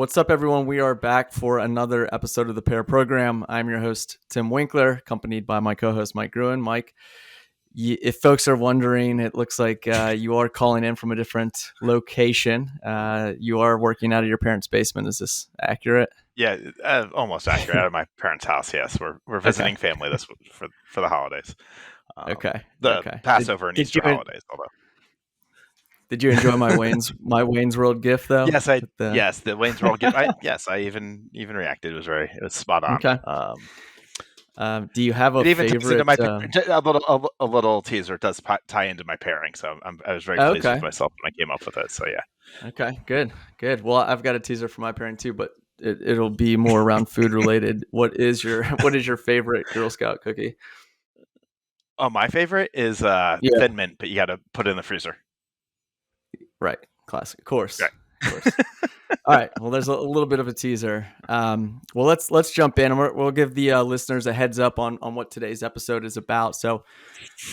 What's up, everyone? We are back for another episode of the Pair Program. I'm your host, Tim Winkler, accompanied by my co-host, Mike Gruen. Mike, if folks are wondering, it looks like you are calling in from a different location. You are working out of your parents' basement. Is this accurate? Yeah, almost accurate. Out of my parents' house. Yes, we're visiting family this for the holidays. Okay. The Passover and Easter holidays. Although, did you enjoy my Wayne's World gift though? yes, the Wayne's World gift. I even reacted. It was spot on. Okay. Do you have a favorite? A little teaser. It does tie into my pairing, so I was very pleased with myself when I came up with it. So yeah. Okay, good. Well, I've got a teaser for my pairing too, but it'll be more around food related. What is your favorite Girl Scout cookie? Oh, my favorite is Thin Mint, but you got to put it in the freezer. Right, classic, of course. Right. Of course. All right. Well, there's a little bit of a teaser. Well, let's jump in, and we'll give the listeners a heads up on what today's episode is about. So,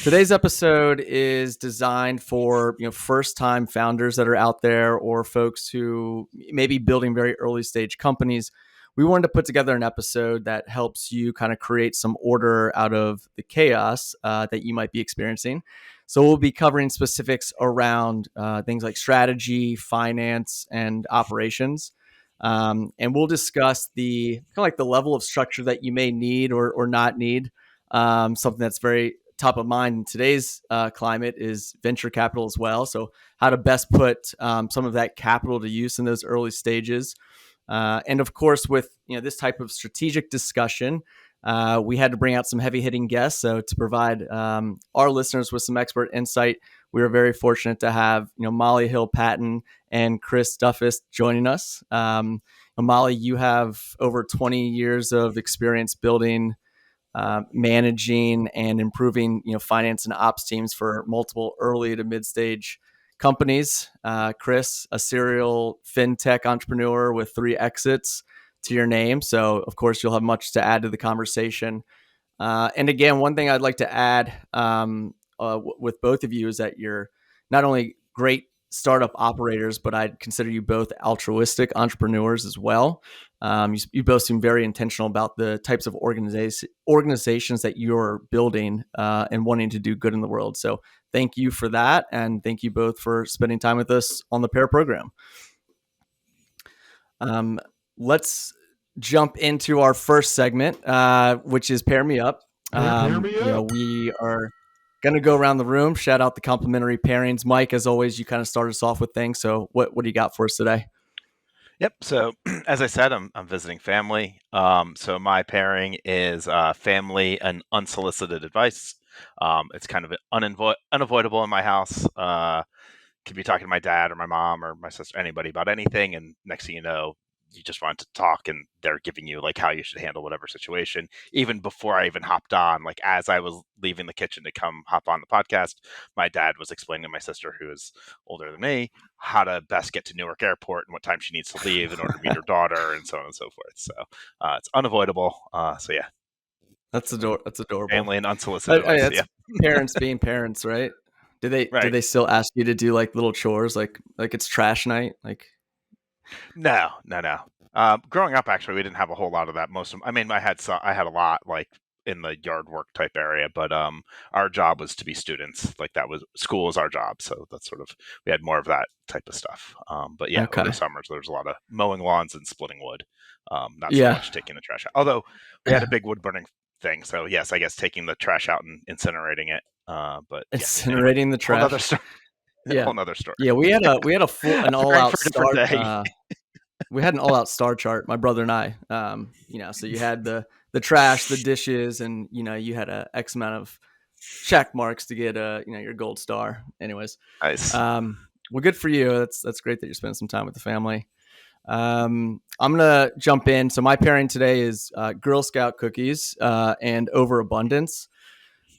today's episode is designed for first-time founders that are out there, or folks who may be building very early-stage companies. We wanted to put together an episode that helps you kind of create some order out of the chaos that you might be experiencing. So we'll be covering specifics around things like strategy, finance, and operations. And we'll discuss the kind of like the level of structure that you may need or not need. Something that's very top of mind in today's climate is venture capital as well. So how to best put some of that capital to use in those early stages. And of course, with this type of strategic discussion, we had to bring out some heavy-hitting guests. So to provide our listeners with some expert insight, we were very fortunate to have Molly Hill Patten and Chris Duffus joining us. Molly, you have over 20 years of experience building, managing, and improving finance and ops teams for multiple early to mid-stage companies. Chris, a serial fintech entrepreneur with 3 exits to your name. So, of course, you'll have much to add to the conversation. And again, one thing I'd like to add with both of you is that you're not only great startup operators, but I'd consider you both altruistic entrepreneurs as well. You both seem very intentional about the types of organizations that you're building and wanting to do good in the world. So thank you for that. And thank you both for spending time with us on the Pair Program. Let's jump into our first segment, which is Pair Me Up. We are going to go around the room, shout out the complimentary pairings. Mike, as always, you kind of start us off with things. So what do you got for us today? Yep. So as I said, I'm visiting family. So my pairing is family and unsolicited advice. It's kind of unavoidable in my house. Could be talking to my dad or my mom or my sister, anybody about anything. And next thing you know, you just want to talk and they're giving you like how you should handle whatever situation. Even before I even hopped on, like as I was leaving the kitchen to come hop on the podcast, my dad was explaining to my sister, who is older than me, how to best get to Newark Airport and what time she needs to leave in order to meet her daughter and so on and so forth. So it's unavoidable. So yeah. That's adorable. Family and unsolicited advice. Yeah. Parents being parents, right? Do they still ask you to do like little chores, like it's trash night? Like, No. Growing up, actually, we didn't have a whole lot of that. I had a lot like in the yard work type area, but our job was to be students. Like school was our job, so that's we had more of that type of stuff. But yeah, over the summers there was a lot of mowing lawns and splitting wood. Not so much taking the trash out. Although we had a big wood burning thing, so yes, I guess taking the trash out and incinerating it. But incinerating the trash. Another story. Yeah, whole nother story. Yeah, we had an all out star. We had an all out star chart, my brother and I. So you had the trash, the dishes, and you had a X amount of check marks to get your gold star. Anyways, nice. Well, good for you. That's great that you're spending some time with the family. I'm gonna jump in. So my pairing today is Girl Scout cookies and overabundance.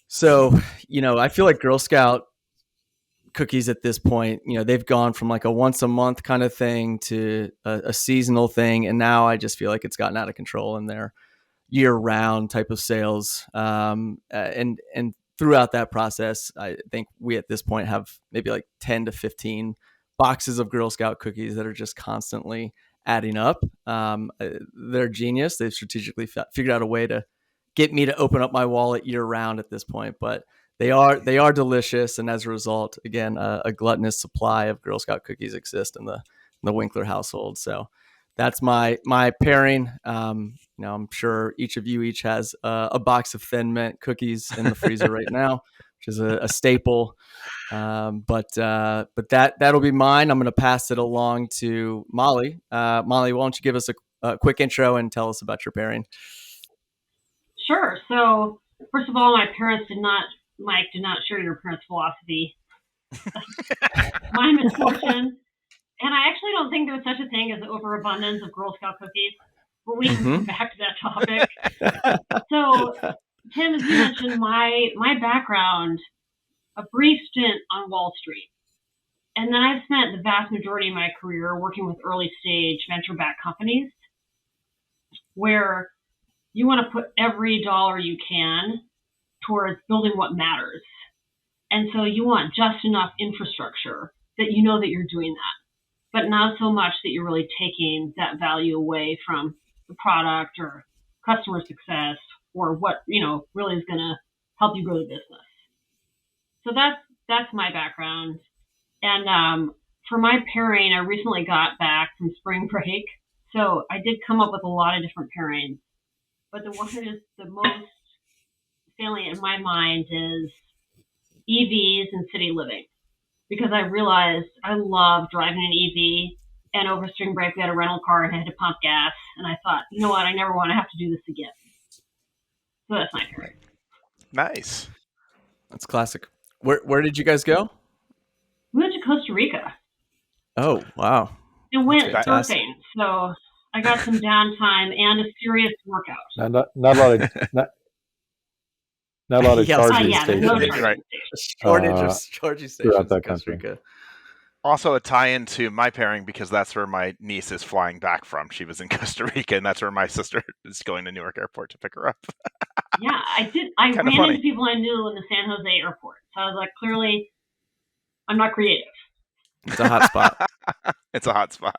So I feel like Girl Scout cookies at this point, they've gone from like a once a month kind of thing to a seasonal thing, and now I just feel like it's gotten out of control in their year round type of sales. And throughout that process, I think we at this point have maybe like 10 to 15 boxes of Girl Scout cookies that are just constantly adding up. They're genius. They've strategically figured out a way to get me to open up my wallet year round at this point, but they are delicious. And as a result, again, a gluttonous supply of Girl Scout cookies exists in the Winkler household. So that's my pairing. I'm sure each of you has a box of Thin Mint cookies in the freezer right now, which is a staple. But that'll be mine. I'm going to pass it along to Molly. Molly, why don't you give us a quick intro and tell us about your pairing? Sure. So, first of all, Mike did not share your parents' philosophy. My misfortune. And I actually don't think there's such a thing as overabundance of Girl Scout cookies, but we can come back to that topic. So, Tim, as you mentioned, my background, a brief stint on Wall Street. And then I've spent the vast majority of my career working with early stage venture-backed companies where you want to put every dollar you can towards building what matters. And so you want just enough infrastructure that you know that you're doing that, but not so much that you're really taking that value away from the product or customer success or what, really is going to help you grow the business. So that's my background. And for my pairing, I recently got back from spring break. So I did come up with a lot of different pairings. But the one that is the most salient in my mind is EVs and city living. Because I realized I love driving an EV, and over spring break we had a rental car and I had to pump gas, and I thought, you know what, I never want to have to do this again. So that's my pairing. Nice. That's classic. Where did you guys go? We went to Costa Rica. Oh, wow. And went surfing. So I got some downtime and a serious workout. Not a lot of charging stations. No charging Shortage of charging stations throughout that in Costa Rica. Also a tie-in to my pairing because that's where my niece is flying back from. She was in Costa Rica, and that's where my sister is going to Newark Airport to pick her up. Yeah, I did. I ran into people I knew in the San Jose airport. So I was like, clearly, I'm not creative. It's a hot spot. It's a hot spot.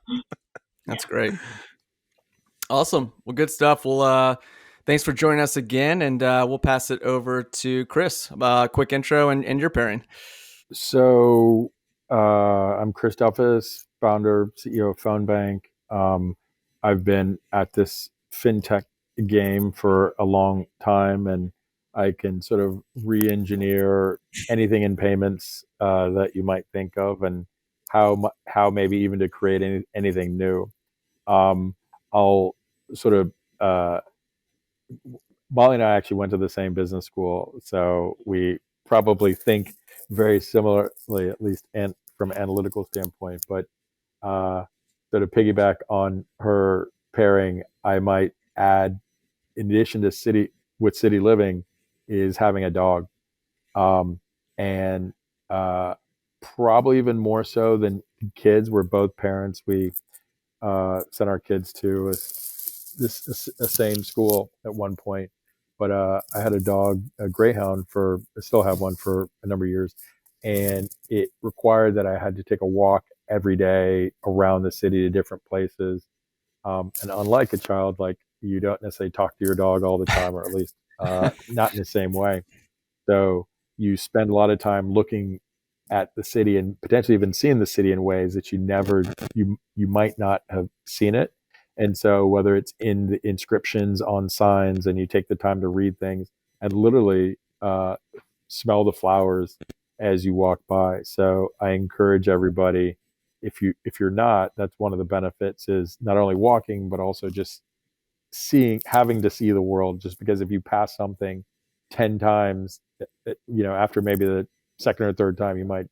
That's great. Awesome. Well, good stuff. Well, thanks for joining us again, and we'll pass it over to Chris. Quick intro and your pairing. So I'm Chris Duffus, founder, CEO of Phone Bank. I've been at this fintech game for a long time, and I can sort of re-engineer anything in payments that you might think of, and how maybe even to create anything new. I'll sort of Molly and I actually went to the same business school, so we probably think very similarly, at least from an analytical standpoint. But so to piggyback on her pairing, I might add, in addition to city living, is having a dog, and probably even more so than kids. We're both parents. We sent our kids to a same school at one point. But I had a dog, a greyhound, I still have one for a number of years, and it required that I had to take a walk every day around the city to different places. And unlike a child, like, you don't necessarily talk to your dog all the time, or at least not in the same way. So you spend a lot of time looking at the city and potentially even seeing the city in ways that you might not have seen it. And so whether it's in the inscriptions on signs, and you take the time to read things and literally smell the flowers as you walk by. So I encourage everybody, if you're not, that's one of the benefits, is not only walking, but also just having to see the world. Just because if you pass something 10 times, after maybe the second or third time, you might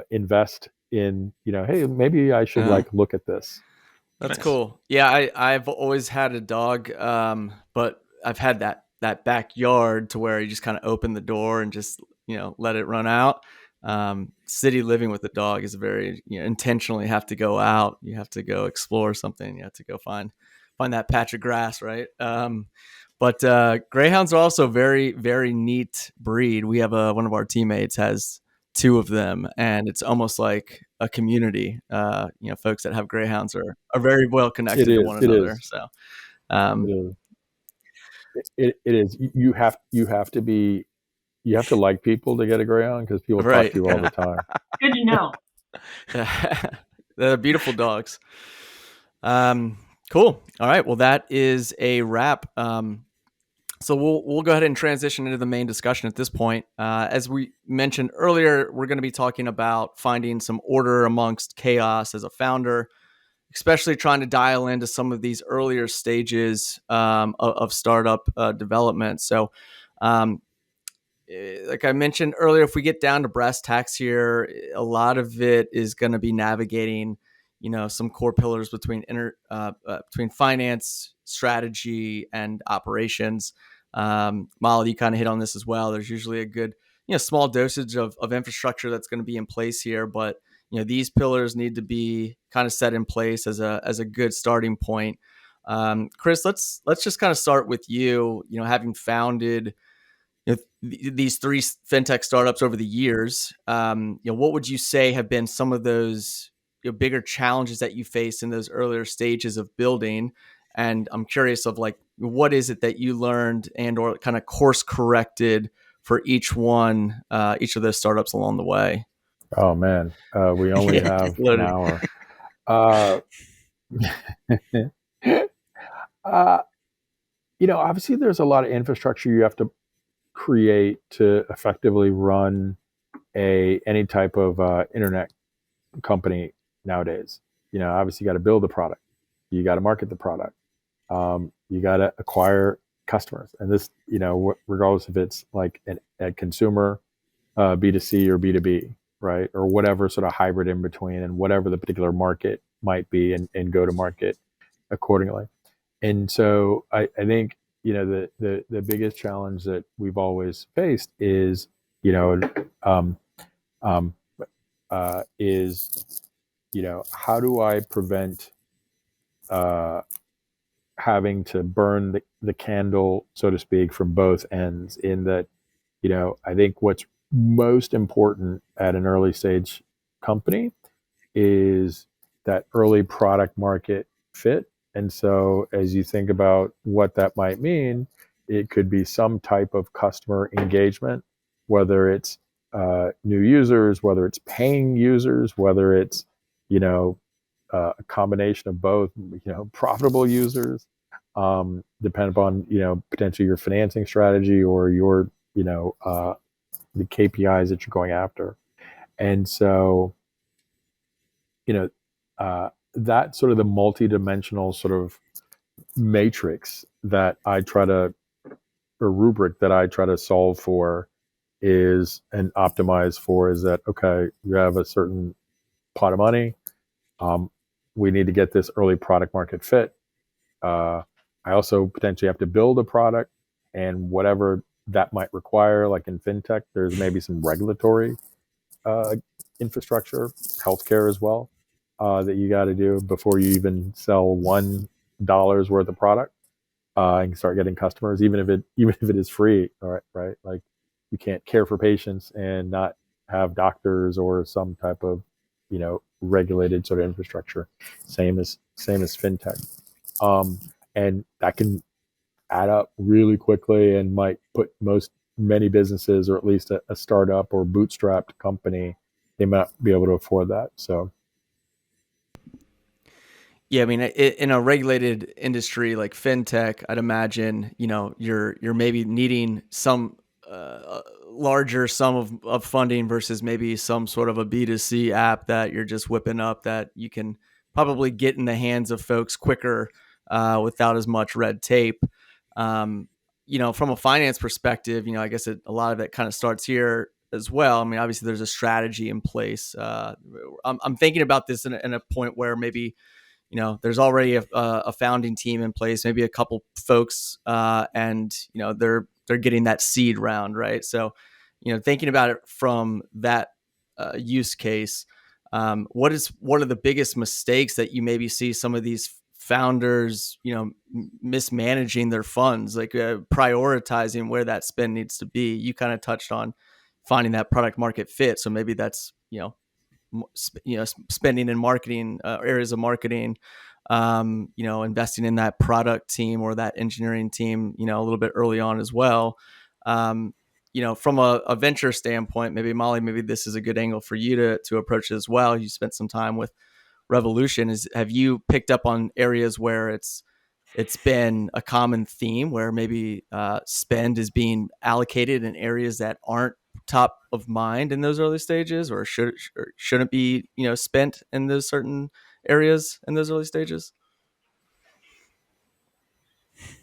invest in, hey, maybe I should look at this. That's cool. Yeah, I've always had a dog, but I've had that backyard to where you just kind of open the door and just let it run out. City living with a dog is very intentionally have to go out. You have to go explore something. You have to go find that patch of grass, right? But greyhounds are also very, very neat breed. We have one of our teammates has two of them, and it's almost like a community. Folks that have greyhounds are very well connected to one It another. is. So it is. You have to like people to get a greyhound, because people talk right. to you all the time. Good to know. They're beautiful dogs. Cool. All right. Well, that is a wrap. So we'll go ahead and transition into the main discussion at this point. As we mentioned earlier, we're going to be talking about finding some order amongst chaos as a founder, especially trying to dial into some of these earlier stages of startup development. So, like I mentioned earlier, if we get down to brass tacks here, a lot of it is going to be navigating, some core pillars between between finance, strategy, and operations. Molly, you kind of hit on this as well. There's usually a good, small dosage of infrastructure that's going to be in place here, but these pillars need to be kind of set in place as a good starting point. Chris, let's just kind of start with you. Having founded these three fintech startups over the years, what would you say have been some of those bigger challenges that you faced in those earlier stages of building? And I'm curious of what is it that you learned and or kind of course corrected for each of those startups along the way? Oh man, we only have an hour. Obviously there's a lot of infrastructure you have to create to effectively run any type of internet company nowadays. Obviously you got to build the product, you got to market the product, you got to acquire customers, and this, regardless if it's like a consumer, B2C or B2B, right, or whatever sort of hybrid in between, and whatever the particular market might be, and go to market accordingly. And so I think the biggest challenge that we've always faced is how do I prevent having to burn the candle, so to speak, from both ends? In that, I think what's most important at an early stage company is that early product market fit. And so as you think about what that might mean, it could be some type of customer engagement, whether it's new users, whether it's paying users, whether it's a combination of both, profitable users, depend upon potentially your financing strategy or your the KPIs that you're going after. And so that sort of the multi-dimensional sort of matrix that I try to, or rubric that I try to solve for is, and optimize for, is that, okay, you have a certain pot of money. We need to get this early product market fit. I also potentially have to build a product, and whatever that might require, like in fintech, there's maybe some regulatory infrastructure, healthcare as well, that you got to do before you even sell $1 worth of product and start getting customers, even if it is free. All right, like you can't care for patients and not have doctors or some type of regulated sort of infrastructure. Same as fintech, and that can add up really quickly and might put many businesses, or at least a startup or bootstrapped company, they might be able to afford that. So yeah, I mean, in a regulated industry like fintech, I'd imagine you're maybe needing some larger sum of funding versus maybe some sort of a B2C app that you're just whipping up that you can probably get in the hands of folks quicker without as much red tape. From a finance perspective, I guess a lot of it kind of starts here as well. I mean, obviously there's a strategy in place. I'm thinking about this in a point where maybe there's already a founding team in place, maybe a couple folks, and they're getting that seed round, right? So, thinking about it from that use case, what is one of the biggest mistakes that you maybe see some of these founders, mismanaging their funds, like prioritizing where that spend needs to be? You kind of touched on finding that product market fit, so maybe that's spending in marketing, areas of marketing, investing in that product team or that engineering team, a little bit early on as well. From a venture standpoint, maybe Molly, maybe this is a good angle for you to approach it as well. You spent some time with Revolution. Have you picked up on areas where it's been a common theme where maybe spend is being allocated in areas that aren't top of mind in those early stages, or shouldn't be spent in those certain areas in those early stages?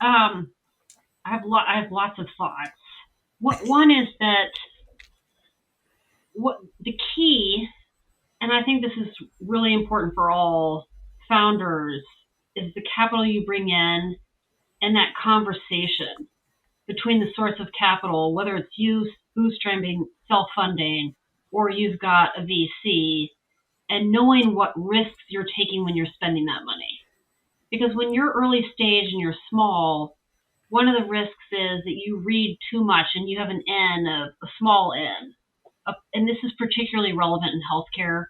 I have lots of thoughts. One is that what the key, and I think this is really important for all founders, is the capital you bring in and that conversation between the source of capital, whether it's you bootstrapping, self-funding, or you've got a VC, and knowing what risks you're taking when you're spending that money. Because when you're early stage and you're small, one of the risks is that you read too much and you have an N, a small N. And this is particularly relevant in healthcare,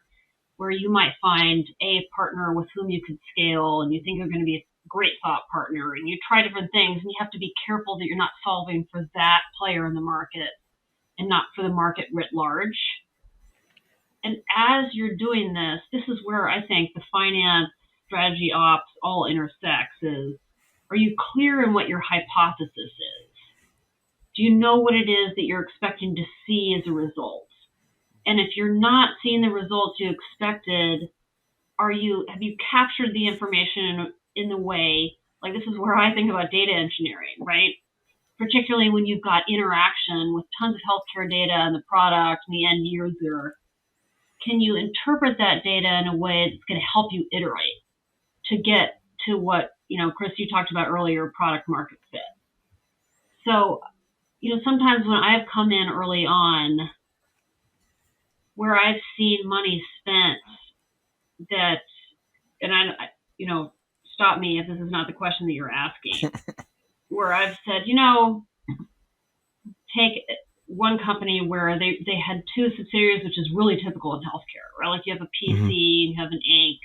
where you might find a partner with whom you could scale and you think you're going to be a great thought partner, and you try different things, and you have to be careful that you're not solving for that player in the market and not for the market writ large. And as you're doing this is where I think the finance, strategy, ops all intersects is, are you clear in what your hypothesis is? Do you know what it is that you're expecting to see as a result? And if you're not seeing the results you expected, have you captured the information in the way, like this is where I think about data engineering, right? Particularly when you've got interaction with tons of healthcare data and the product and the end user. Can you interpret that data in a way that's going to help you iterate to get to what, Chris, you talked about earlier, product market fit. So, sometimes when I've come in early on where I've seen money spent that, and stop me if this is not the question that you're asking, where I've said, take one company where they had two subsidiaries, which is really typical in healthcare, right? Like you have a PC and you have an Inc.,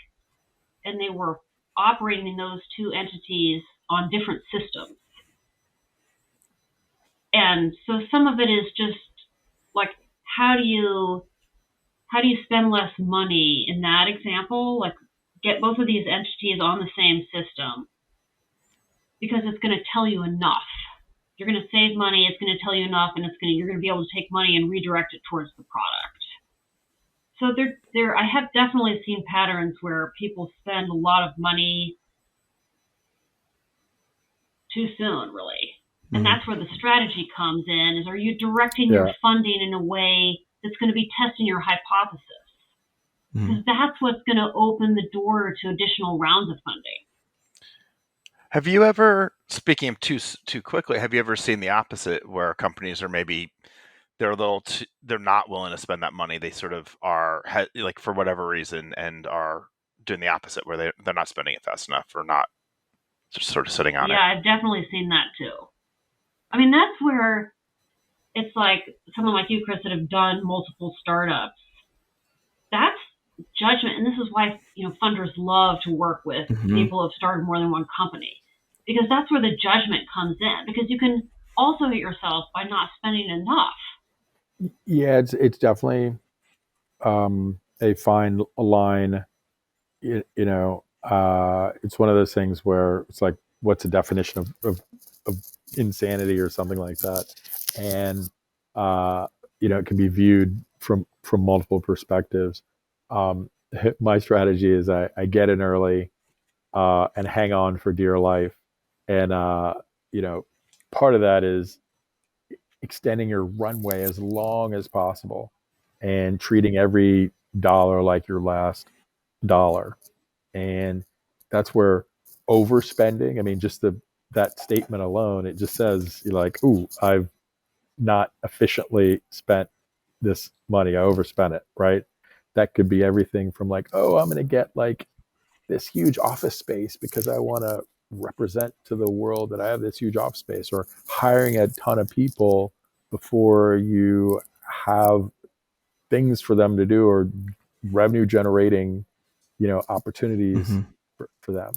and they were operating those two entities on different systems. And so some of it is just like, how do you spend less money in that example? Like get both of these entities on the same system, because it's going to tell you enough. You're going to save money. It's going to tell you enough, and you're going to be able to take money and redirect it towards the product. So I have definitely seen patterns where people spend a lot of money too soon, really. And that's where the strategy comes in, is are you directing your funding in a way that's going to be testing your hypothesis? Because that's what's going to open the door to additional rounds of funding. Have you ever, speaking of too quickly, have you ever seen the opposite, where companies are maybe they're not willing to spend that money? They sort of are, like, for whatever reason, and are doing the opposite, where they're not spending it fast enough, or not just sort of sitting on it. Yeah, I've definitely seen that too. I mean, that's where it's like someone like you, Chris, that have done multiple startups. That's judgment, and this is why funders love to work with people who have started more than one company, because that's where the judgment comes in, because you can also hit yourself by not spending enough. Yeah, it's definitely a fine line. It's one of those things where it's like, what's the definition of insanity or something like that, and it can be viewed from multiple perspectives. My strategy is I get in early and hang on for dear life, and part of that is extending your runway as long as possible and treating every dollar like your last dollar. And that's where overspending, I mean, just that statement alone, it just says, you're like, ooh, I've not efficiently spent this money. I overspent it, right? That could be everything from like, oh, I'm going to get like this huge office space because I want to represent to the world that I have this huge office space, or hiring a ton of people before you have things for them to do, or revenue generating, opportunities Mhm. for them,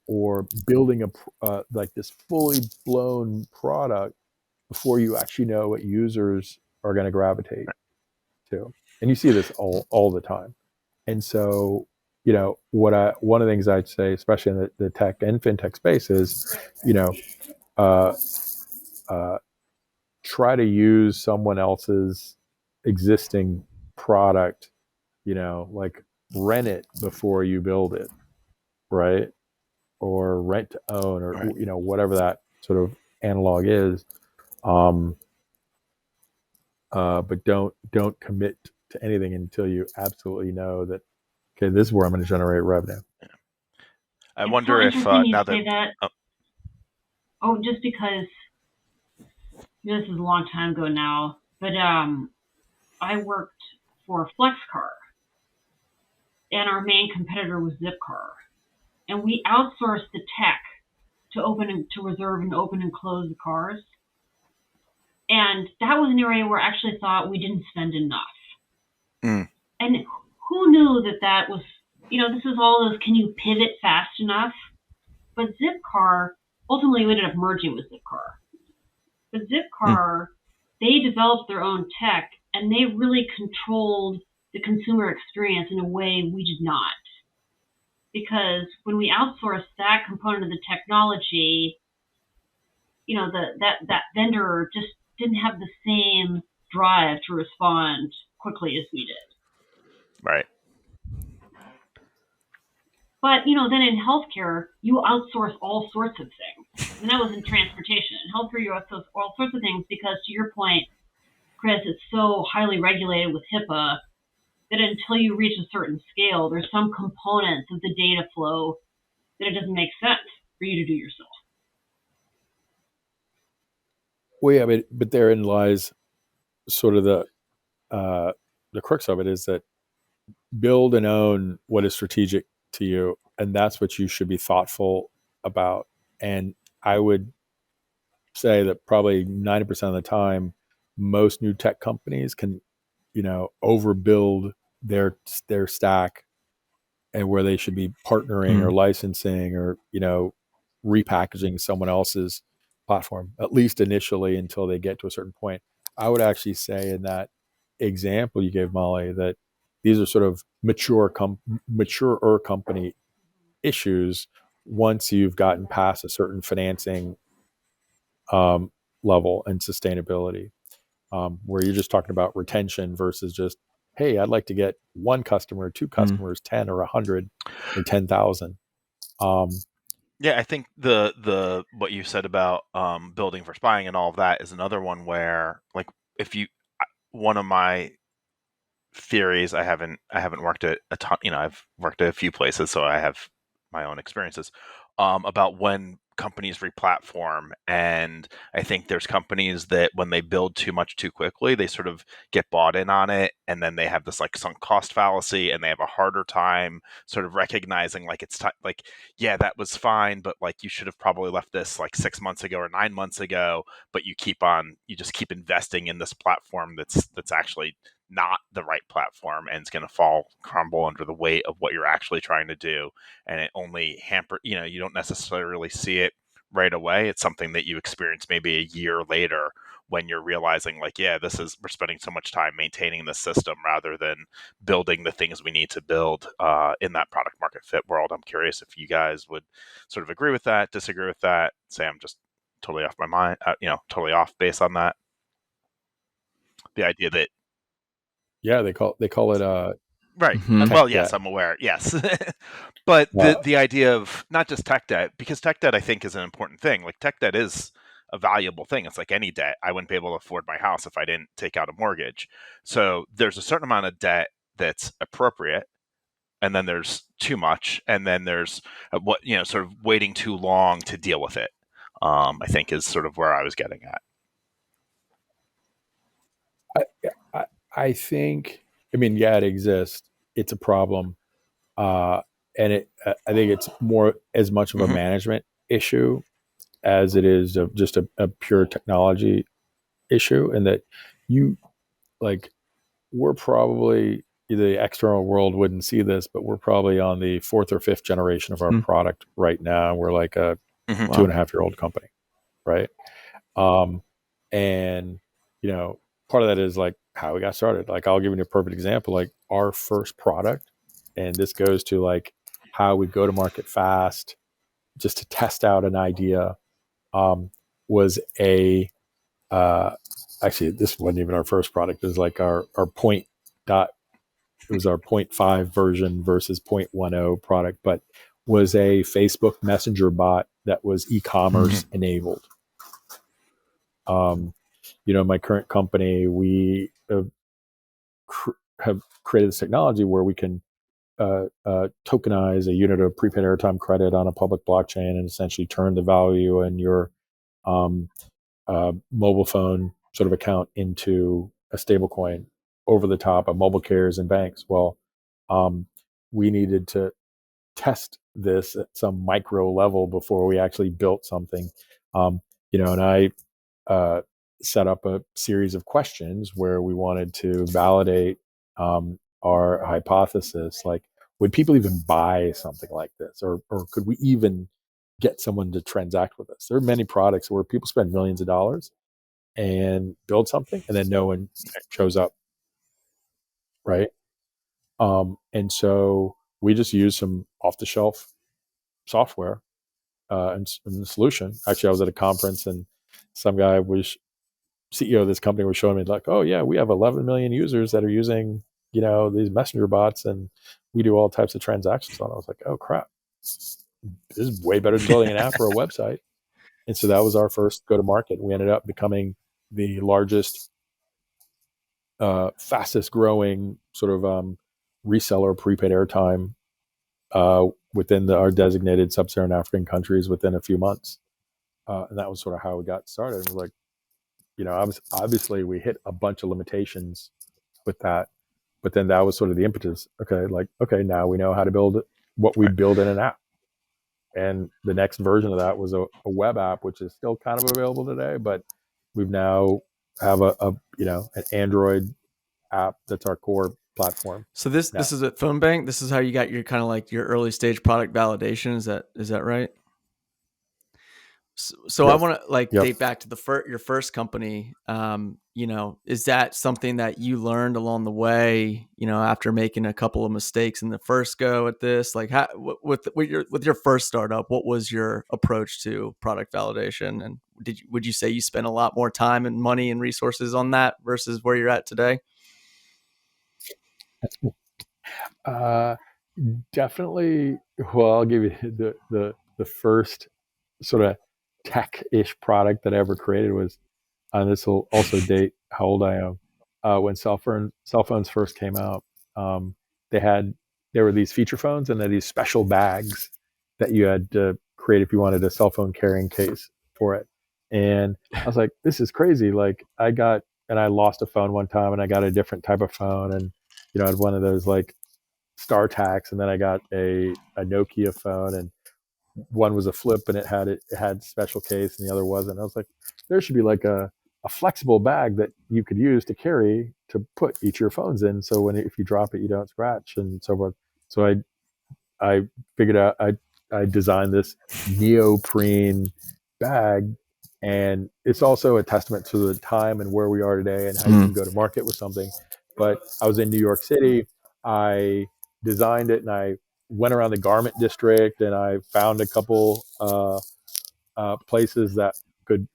or building like this fully blown product before you actually know what users are going to gravitate to. And you see this all the time. And so, one of the things I'd say, especially in the tech and fintech space, is, uh, uh, try to use someone else's existing product, like rent it before you build it, right? Or rent to own, or Right. whatever that sort of analog is. But don't commit to anything until you absolutely know that, okay, this is where I'm going to generate revenue. I It's wonder so if interesting you now say that that. Oh, just because this is a long time ago now, but I worked for Flexcar, and our main competitor was Zipcar, and we outsourced the tech to reserve and open and close the cars, and that was an area where I actually thought we didn't spend enough. Mm. And who knew that was, this is all those, can you pivot fast enough? But Zipcar, ultimately we ended up merging with Zipcar. But Zipcar, they developed their own tech, and they really controlled the consumer experience in a way we did not. Because when we outsourced that component of the technology, that vendor just didn't have the same drive to respond quickly as we did. right. But then in healthcare, you outsource all sorts of things, and that was in transportation. In healthcare, you outsource all sorts of things because, to your point, Chris, it's so highly regulated with HIPAA that until you reach a certain scale, there's some components of the data flow that it doesn't make sense for you to do yourself. Well, yeah, but therein lies sort of the crux of it, is that build and own what is strategic to you, and that's what you should be thoughtful about. And I would say that probably 90% of the time, most new tech companies can, overbuild their stack, and where they should be partnering or licensing or, repackaging someone else's platform, at least initially, until they get to a certain point. I would actually say, in that example you gave, Molly, that these are sort of maturer company issues once you've gotten past a certain financing level and sustainability, where you're just talking about retention versus just, hey, I'd like to get one customer, two customers, 10 or 100 or 10,000. Yeah, I think the what you said about building versus buying and all of that is another one where, like, one of my theories, I haven't worked at a ton, I've worked at a few places, so I have my own experiences about when companies replatform. And I think there's companies that when they build too much too quickly, they sort of get bought in on it, and then they have this like sunk cost fallacy, and they have a harder time sort of recognizing, like, it's like, yeah, that was fine, but like you should have probably left this like 6 months ago or 9 months ago. But you just keep investing in this platform that's actually not the right platform, and it's going to crumble under the weight of what you're actually trying to do. And it only you don't necessarily see it right away. It's something that you experience maybe a year later, when you're realizing, like, yeah, we're spending so much time maintaining the system rather than building the things we need to build in that product market fit world. I'm curious if you guys would sort of agree with that, disagree with that, say I'm just totally off my mind, totally off base on that. The idea that, Yeah, they call it right. Mhm. Well, tech yes, debt. I'm aware. Yes. But the idea of not just tech debt, because tech debt, I think, is an important thing. Like, tech debt is a valuable thing. It's like any debt. I wouldn't be able to afford my house if I didn't take out a mortgage. So there's a certain amount of debt that's appropriate, and then there's too much, and then there's sort of waiting too long to deal with it. I think is sort of where I was getting at. I think, I mean, yeah, it exists. It's a problem. And I think it's more as much of a management issue as it is just a pure technology issue. And that we're probably the external world wouldn't see this, but we're probably on the 4th or 5th generation of our product right now. We're like a 2.5-year-old company, right? And part of that is like how we got started. Like, I'll give you a perfect example. Like, our first product, and this goes to like how we go to market fast, just to test out an idea, was a actually, this wasn't even our first product. It was like our point dot. It was our 0.5 version versus 0.10 product, but was a Facebook Messenger bot that was e-commerce enabled. My current company, we have created this technology where we can tokenize a unit of prepaid airtime credit on a public blockchain and essentially turn the value in your mobile phone sort of account into a stable coin over the top of mobile carriers and banks. Well, we needed to test this at some micro level before we actually built something. And I set up a series of questions where we wanted to validate our hypothesis. Like, would people even buy something like this, or could we even get someone to transact with us? There are many products where people spend millions of dollars and build something, and then no one shows up, right? And so we just use some off-the-shelf software and the solution. Actually, I was at a conference and some guy was CEO of this company was showing me like, oh yeah, we have 11 million users that are using, these messenger bots, and we do all types of transactions on it. I was like, oh crap, this is way better than building an app or a website. And so that was our first go to market. We ended up becoming the largest, fastest growing sort of reseller prepaid airtime within our designated sub-Saharan African countries within a few months. And that was sort of how we got started. And we're like, obviously we hit a bunch of limitations with that, but then that was sort of the impetus. Okay, now we know how to build what we build in an app. And the next version of that was a web app, which is still kind of available today, but we've now have an Android app that's our core platform. So this is a phone bank. This is how you got your kind of like your early stage product validation. Is that right? So I want to date back to your first company. Is that something that you learned along the way? After making a couple of mistakes in the first go at this, like with your first startup, what was your approach to product validation? And would you say you spent a lot more time and money and resources on that versus where you're at today? Definitely. Well, I'll give you the first sort of tech-ish product that I ever created was, and this will also date how old I am. When cell phones first came out, there were these feature phones, and there were these special bags that you had to create if you wanted a cell phone carrying case for it. And I was like, this is crazy. Like, I lost a phone one time, and I got a different type of phone, and I had one of those like StarTACs, and then I got a Nokia phone, and one was a flip and it had special case and the other wasn't. I was like, there should be like a flexible bag that you could use to carry to put each of your phones in, so if you drop it, you don't scratch and so forth. So I figured out, I designed this neoprene bag, and it's also a testament to the time and where we are today and how you can go to market with something. But I was in New York City. I designed it and I went around the garment district, and I found a couple places that could,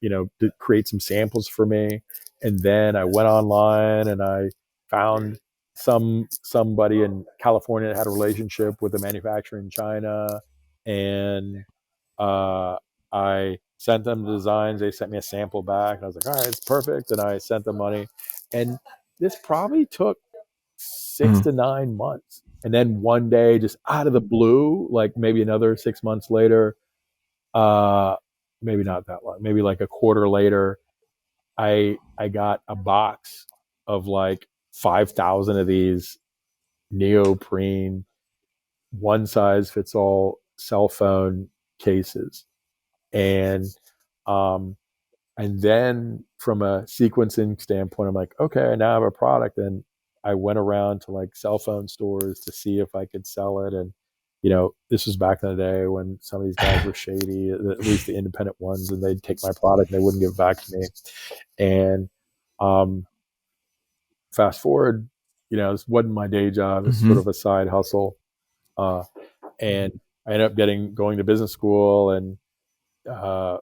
create some samples for me. And then I went online and I found somebody in California that had a relationship with a manufacturer in China, and I sent them the designs. They sent me a sample back, and I was like, all right, it's perfect. And I sent them money, and this probably took 6 to 9 months. And then one day, just out of the blue, like maybe another 6 months later, maybe not that long, maybe like a quarter later, I got a box of like 5,000 of these neoprene one size fits all cell phone cases. And then from a sequencing standpoint, I'm like, okay, I now have a product. And I went around to like cell phone stores to see if I could sell it. And, this was back in the day when some of these guys were shady, at least the independent ones, and they'd take my product and they wouldn't give it back to me. And fast forward, this wasn't my day job. It's sort of a side hustle. And I ended up going to business school, and I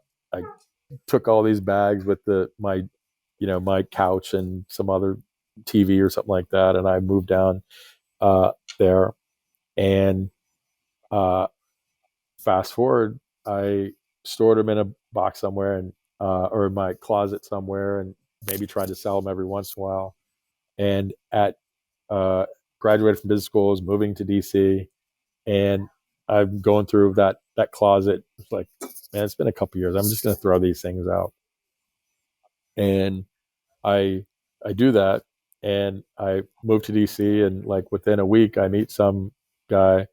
took all these bags with my couch and some other TV or something like that, and I moved down there. And fast forward, I stored them in a box somewhere, and or in my closet somewhere, and maybe tried to sell them every once in a while. And graduated from business school, was moving to DC, and I'm going through that closet. It's like, man, it's been a couple years. I'm just going to throw these things out. And I do that, and I move to DC, and like within a week, I meet some guy,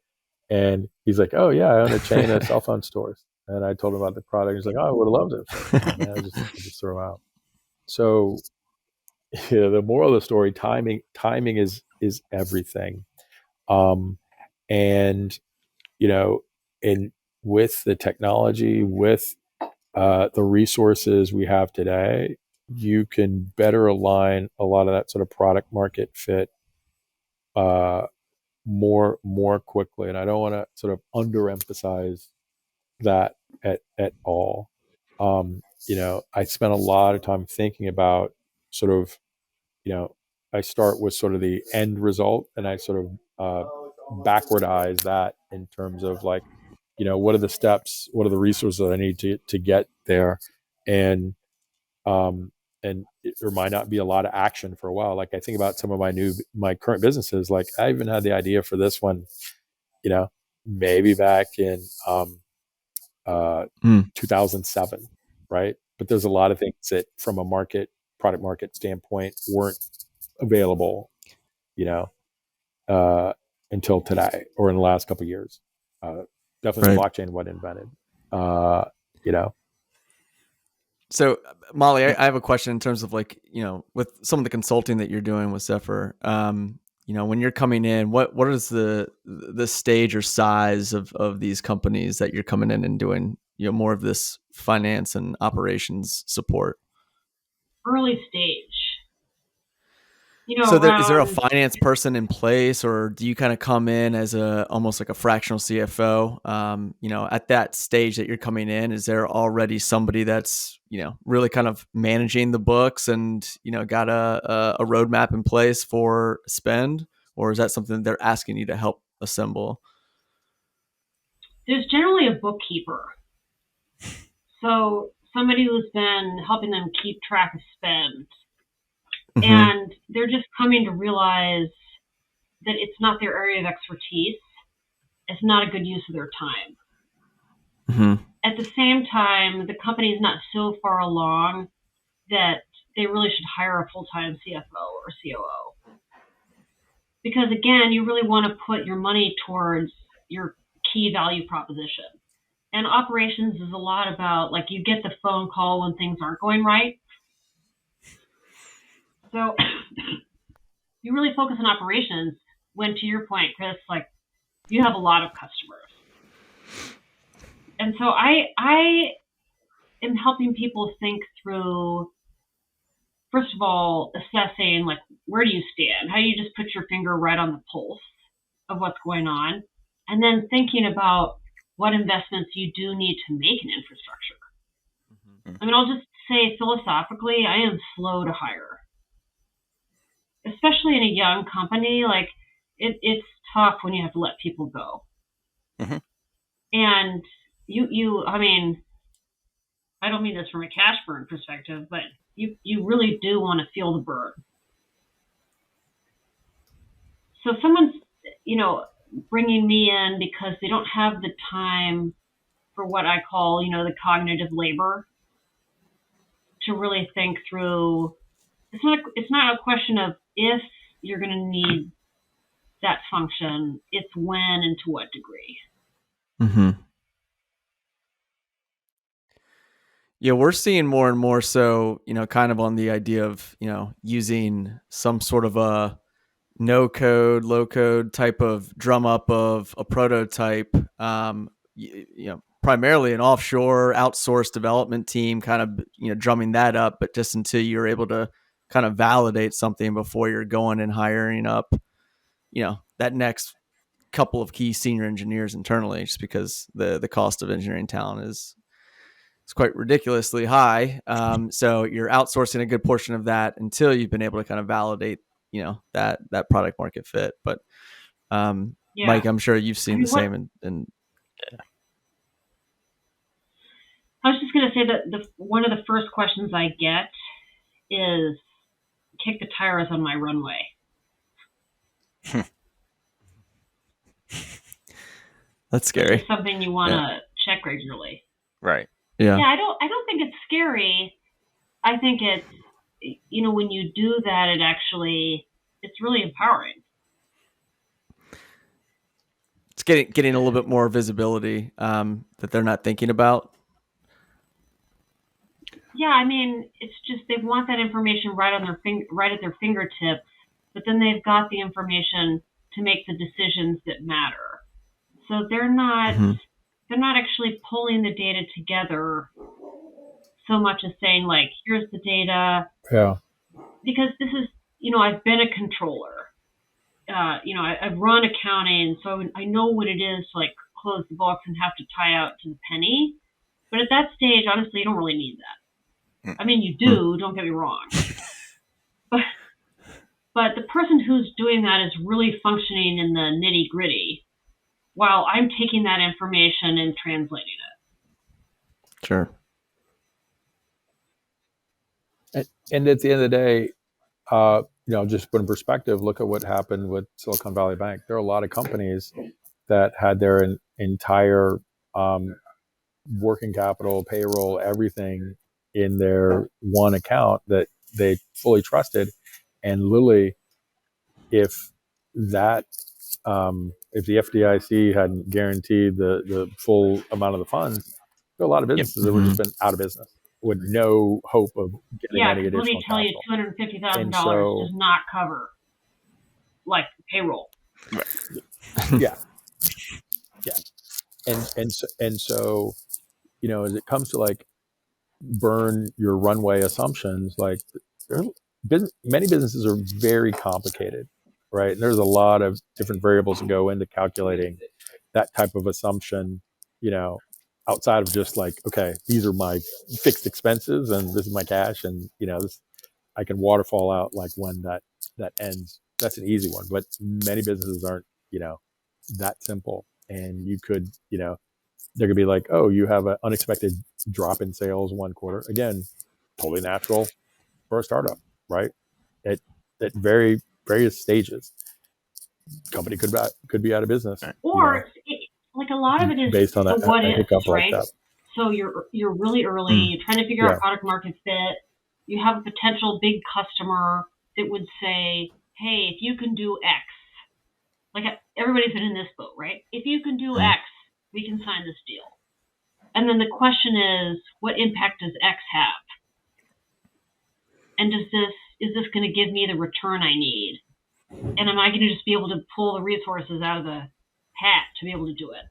and he's like, "Oh yeah, I own a chain of cell phone stores." And I told him about the product. He's like, "Oh, I would have loved it." Like, man, I just throw them out. So, the moral of the story: timing is everything. And and with the technology, with the resources we have today, you can better align a lot of that sort of product market fit more quickly. And I don't want to sort of underemphasize that at all. I spent a lot of time thinking about sort of, I start with sort of the end result, and I sort of backwardize that in terms of like, what are the steps, what are the resources that I need to get there. And there might not be a lot of action for a while. Like I think about some of my current businesses, like I even had the idea for this one, maybe back in 2007, right? But there's a lot of things that from a product market standpoint weren't available, until today or in the last couple of years. Definitely Right. blockchain wasn't invented. So, Molly, I have a question in terms of like, with some of the consulting that you're doing with Zephyr, when you're coming in, what is the stage or size of these companies that you're coming in and doing, more of this finance and operations support? Early stage. So is there a finance person in place, or do you kind of come in as almost like a fractional CFO? At that stage that you're coming in, is there already somebody that's, really kind of managing the books and, got a roadmap in place for spend, or is that something they're asking you to help assemble? There's generally a bookkeeper. So somebody who's been helping them keep track of spend. Mm-hmm. And they're just coming to realize that it's not their area of expertise. It's not a good use of their time. Mm-hmm. At the same time, the company is not so far along that they really should hire a full-time CFO or COO. Because again, you really want to put your money towards your key value proposition. And operations is a lot about, like, you get the phone call when things aren't going right. So you really focus on operations when, to your point, Chris, like, you have a lot of customers. And so I am helping people think through, first of all, assessing, like, where do you stand? How do you just put your finger right on the pulse of what's going on? And then thinking about what investments you do need to make in infrastructure. Mm-hmm. I mean, I'll just say philosophically, I am slow to hire. Especially in a young company, like, it's tough when you have to let people go. Mm-hmm. And I mean, I don't mean this from a cash burn perspective, but you really do want to feel the burn. So someone's, bringing me in because they don't have the time for what I call, the cognitive labor to really think through. It's not a question of if you're going to need that function, it's when and to what degree. Mm-hmm. Yeah, we're seeing more and more so, kind of on the idea of, using some sort of a no code, low code type of drum up of a prototype, primarily an offshore outsourced development team kind of, drumming that up, but just until you're able to kind of validate something before you're going and hiring up, that next couple of key senior engineers internally, just because the cost of engineering talent is quite ridiculously high. So you're outsourcing a good portion of that until you've been able to kind of validate, that product market fit. But Mike, I'm sure you've seen the same. And I was just going to say that one of the first questions I get is, kick the tires on my runway. That's scary. It's something you want to check regularly. Right. Yeah. Yeah, I don't think it's scary. I think it's, when you do that, it's really empowering. It's getting a little bit more visibility that they're not thinking about. Yeah, I mean, it's just they want that information right at their fingertips, but then they've got the information to make the decisions that matter. So they're not actually pulling the data together so much as saying, like, here's the data. Yeah. Because this is, I've been a controller. I've run accounting, so I know what it is to, like, close the books and have to tie out to the penny. But at that stage, honestly, you don't really need that. I mean, you do, don't get me wrong. But the person who's doing that is really functioning in the nitty-gritty while I'm taking that information and translating it. Sure. And at the end of the day, just put in perspective, look at what happened with Silicon Valley Bank. There are a lot of companies that had their entire working capital, payroll, everything in their one account that they fully trusted. And literally, if the FDIC hadn't guaranteed the full amount of the funds, there are a lot of businesses that would have just been out of business with no hope of getting any additional capital. Yeah, let me tell you, $250,000 does not cover, like, payroll. Yeah. And so, as it comes to, like, burn your runway assumptions, like, many businesses are very complicated, right? And there's a lot of different variables that go into calculating that type of assumption, outside of just like, okay, these are my fixed expenses and this is my cash, and I can waterfall out, like, when that ends. That's an easy one, but many businesses aren't, that simple. And you could, there could be like, oh, you have an unexpected drop in sales one quarter. Again, totally natural for a startup, right? At various stages, company could be out of business, or like a lot of it is based on that what ifs, right? Like that. So you're really early. You're trying to figure out product market fit. You have a potential big customer that would say, "Hey, if you can do X," like, everybody's been in this boat, right? If you can do X, we can sign this deal. And then the question is, what impact does X have? And is this going to give me the return I need? And am I going to just be able to pull the resources out of the hat to be able to do it?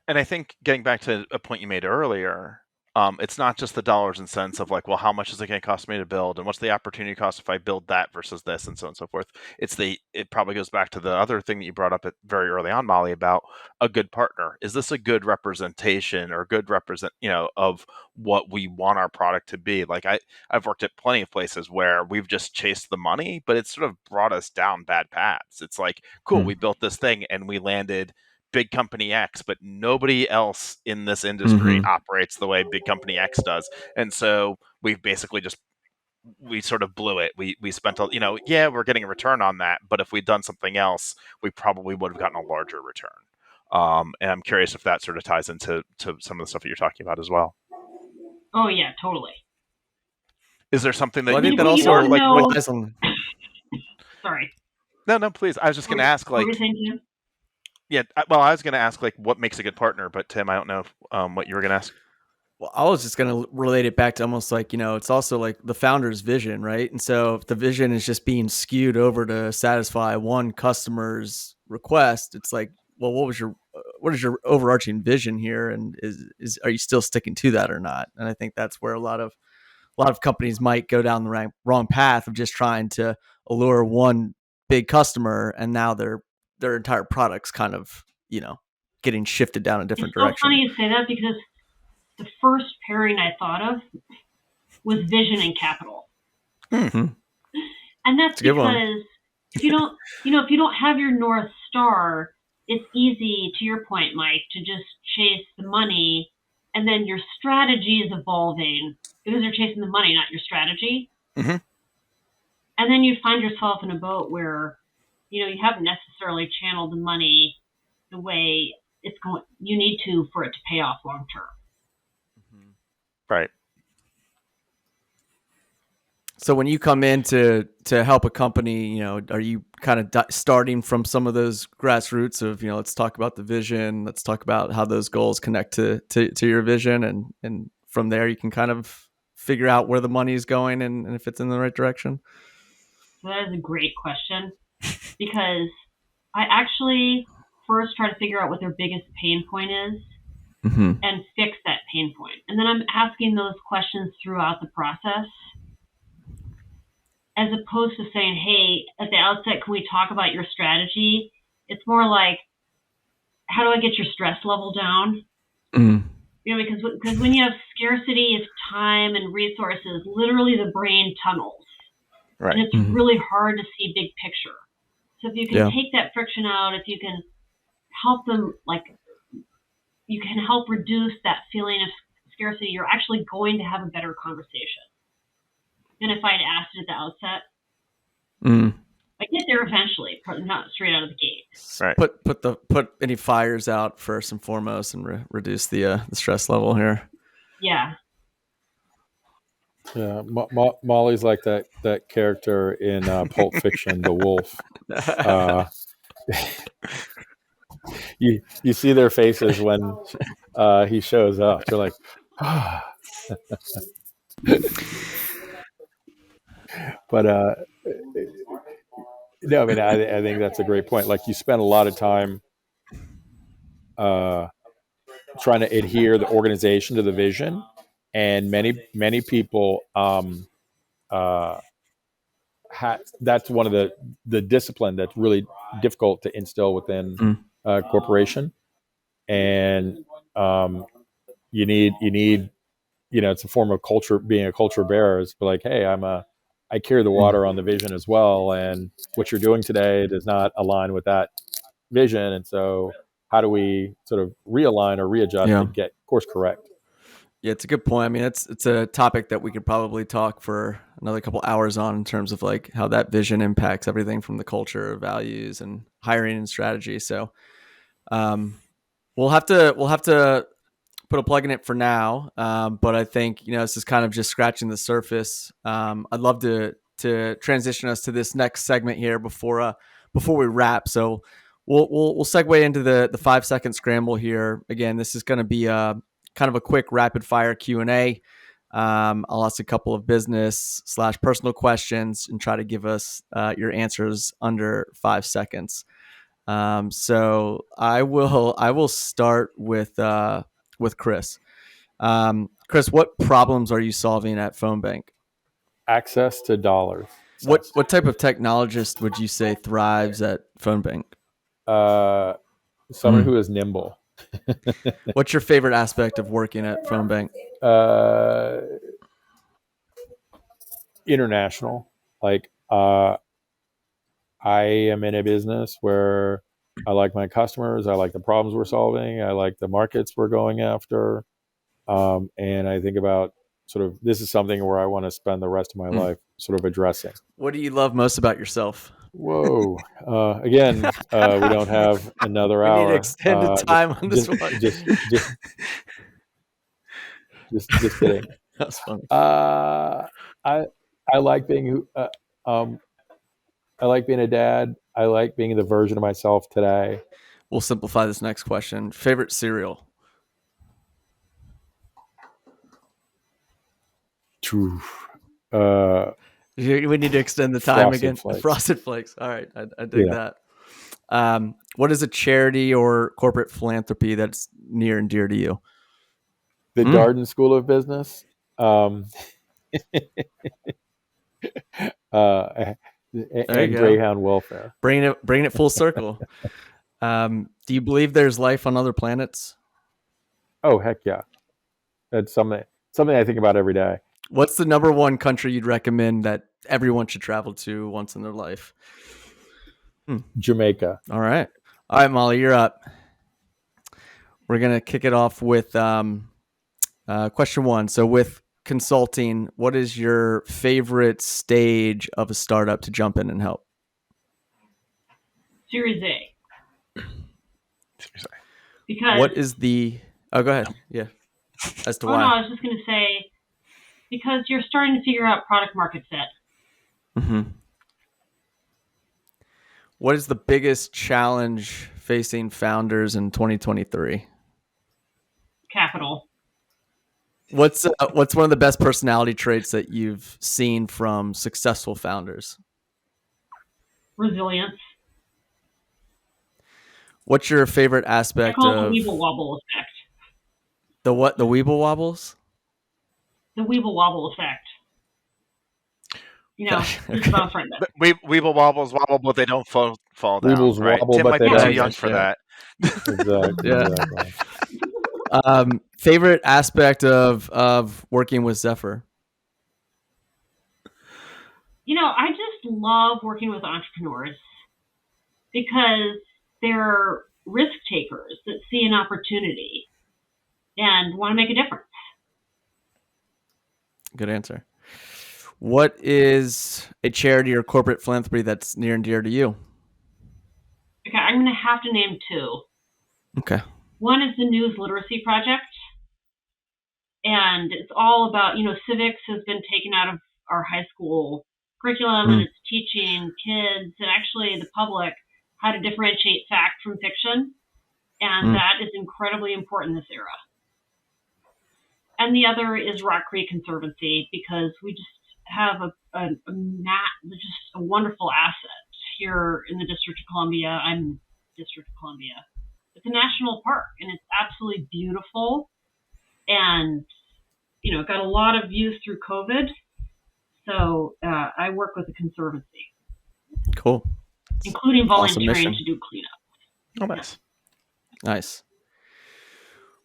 And I think, getting back to a point you made earlier, it's not just the dollars and cents of, like, well, how much is it going to cost me to build, and what's the opportunity cost if I build that versus this, and so on and so forth. It probably goes back to the other thing that you brought up very early on, Molly, about a good partner. Is this a good representation or good of what we want our product to be? Like, I've worked at plenty of places where we've just chased the money, but it's sort of brought us down bad paths. It's like, cool, we built this thing and we landed big company X, but nobody else in this industry operates the way big company X does. And so we've basically we sort of blew it. We spent we're getting a return on that, but if we'd done something else, we probably would have gotten a larger return. And I'm curious if that sort of ties into some of the stuff that you're talking about as well. Oh yeah, totally. Is there something that I think that also, like, sorry. No, please. I was just going to ask, like, yeah, well, I was going to ask, like, what makes a good partner, but Tim, I don't know what you were going to ask. Well, I was just going to relate it back to almost like, it's also like the founder's vision, right? And so if the vision is just being skewed over to satisfy one customer's request, it's like, well, what is your overarching vision here? And are you still sticking to that or not? And I think that's where a lot of companies might go down the wrong path of just trying to allure one big customer. And now their entire product's kind of, getting shifted down a different direction. It's so funny you say that because the first pairing I thought of was vision and capital. Mm-hmm. And that's because if you don't have your North Star, it's easy, to your point, Mike, to just chase the money, and then your strategy is evolving because you're chasing the money, not your strategy. Mm-hmm. And then you find yourself in a boat where, you haven't necessarily channeled the money the way it's going. You need to for it to pay off long term. Right. So when you come in to help a company, are you kind of starting from some of those grassroots of, let's talk about the vision, let's talk about how those goals connect to your vision, and from there you can kind of figure out where the money is going and if it's in the right direction? So that is a great question because I actually first try to figure out what their biggest pain point is and fix that pain point. And then I'm asking those questions throughout the process, as opposed to saying, hey, at the outset, can we talk about your strategy? It's more like, how do I get your stress level down? Because when you have scarcity of time and resources, literally the brain tunnels. Right. And it's really hard to see big picture. So if you can take that friction out, if you can help them, you can help reduce that feeling of scarcity, you're actually going to have a better conversation than if I'd asked it at the outset. I get there eventually, not straight out of the gate. Right. Put any fires out first and foremost, and reduce the stress level here. Yeah. Yeah, Molly's like that character in Pulp Fiction, the wolf. You see their faces when he shows up. They're like, but no, I mean, I think that's a great point. Like, you spend a lot of time trying to adhere the organization to the vision, and many people that's one of the discipline that's really difficult to instill within a corporation. And you need it's a form of culture, being a culture bearer, is like, hey, I carry the water on the vision as well, and what you're doing today does not align with that vision, and so how do we sort of realign or readjust and get course correct? Yeah, it's a good point. I mean, it's a topic that we could probably talk for another couple hours on, in terms of like how that vision impacts everything from the culture, values, and hiring and strategy. So we'll have to put a plug in it for now. But I think, this is kind of just scratching the surface. I'd love to transition us to this next segment here before we wrap. So we'll segue into the 5-second scramble here. Again, this is going to be kind of a quick rapid fire Q&A. I'll ask a couple of business/personal questions and try to give us your answers under 5 seconds. So I will start with Chris. Chris, what problems are you solving at Phone Bank? Access to dollars. What type of technologist would you say thrives at Phone Bank? Someone who is nimble. What's your favorite aspect of working at Phone Bank? International. Like, I am in a business where I like my customers, I like the problems we're solving, I like the markets we're going after, and I think about sort of, this is something where I want to spend the rest of my life sort of addressing. What do you love most about yourself? Whoa. Again, we don't have another hour. We need extended time on this one. Just kidding. That's funny. I like being I like being a dad. I like being the version of myself today. We'll simplify this next question. Favorite cereal? We need to extend the time Frosted again. Flakes. Frosted Flakes. All right. I dig that. What is a charity or corporate philanthropy that's near and dear to you? The Darden School of Business. And Greyhound Welfare. Bringing it full circle. Do you believe there's life on other planets? Oh, heck yeah. That's something I think about every day. What's the number one country you'd recommend that everyone should travel to once in their life? Jamaica. All right, Molly, you're up. We're going to kick it off with question 1. So with consulting, what is your favorite stage of a startup to jump in and help? Series A. Because what is the... Oh, go ahead. Yeah. As to why. No, I was just going to say, because you're starting to figure out product market fit. Mm-hmm. What is the biggest challenge facing founders in 2023? Capital. What's one of the best personality traits that you've seen from successful founders? Resilience. What's your favorite aspect of the Weeble Wobble effect? The what? The Weeble Wobbles? The Weeble Wobble effect. You know, it's about friend. Weeble wobbles wobble, but they don't fall down. Weebles right? wobble, Tim but might they be don't. too young for that. Exactly. Favorite aspect of working with Zephyr? You know, I just love working with entrepreneurs because they're risk takers that see an opportunity and want to make a difference. Good answer. What is a charity or corporate philanthropy that's near and dear to you? Okay, I'm going to have to name 2. Okay. One is the News Literacy Project, and it's all about, civics has been taken out of our high school curriculum, and it's teaching kids and actually the public how to differentiate fact from fiction, and that is incredibly important in this era. And the other is Rock Creek Conservancy, because we just have just a wonderful asset here in the District of Columbia. I'm in the District of Columbia. It's a national park, and it's absolutely beautiful. And, it got a lot of views through COVID. So I work with the Conservancy. Cool. Including volunteering awesome to do cleanup. Oh, nice. Nice.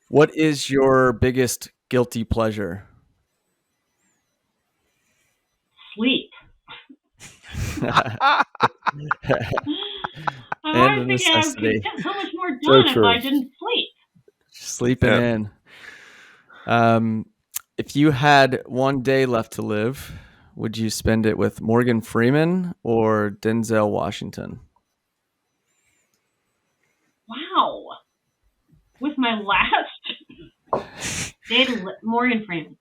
What is your biggest guilty pleasure? Sleep. And a necessity. I could get so much more done if I didn't sleep. Sleeping in. If you had one day left to live, would you spend it with Morgan Freeman or Denzel Washington? Wow. With my last day to Morgan Freeman.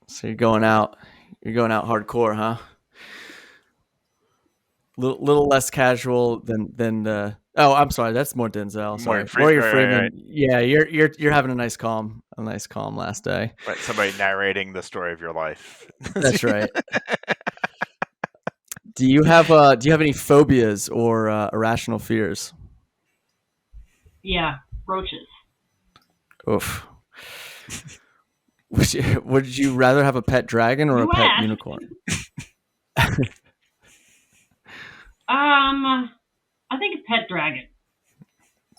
So you're going out hardcore, huh? Little less casual than the. Oh, I'm sorry. That's more Denzel. Sorry, Morgan Freeman. Right. Yeah, you're having a nice calm last day. Right, somebody narrating the story of your life. That's right. Do you have any phobias or irrational fears? Yeah, roaches. Oof. Would you rather have a pet dragon or a pet unicorn? I think a pet dragon.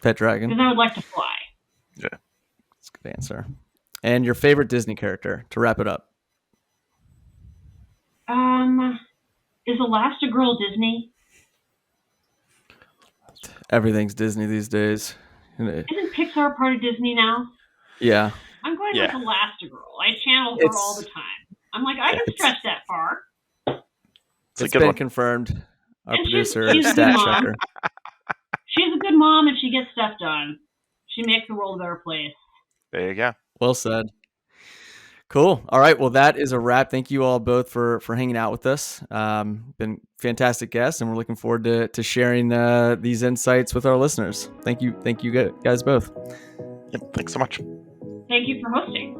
Pet dragon? Because I would like to fly. Yeah. That's a good answer. And your favorite Disney character, to wrap it up? Is Elastigirl Disney? Everything's Disney these days. Isn't Pixar part of Disney now? Yeah. I'm going with Elastigirl. I channel her all the time. I'm like, I can stretch that far. It's been confirmed. Our producer, stat checker. She's a good mom and she gets stuff done. She makes the world a better place. There you go. Well said. Cool. All right. Well, that is a wrap. Thank you all both for hanging out with us. Been fantastic guests, and we're looking forward to sharing these insights with our listeners. Thank you guys both. Yep, thanks so much. Thank you for hosting.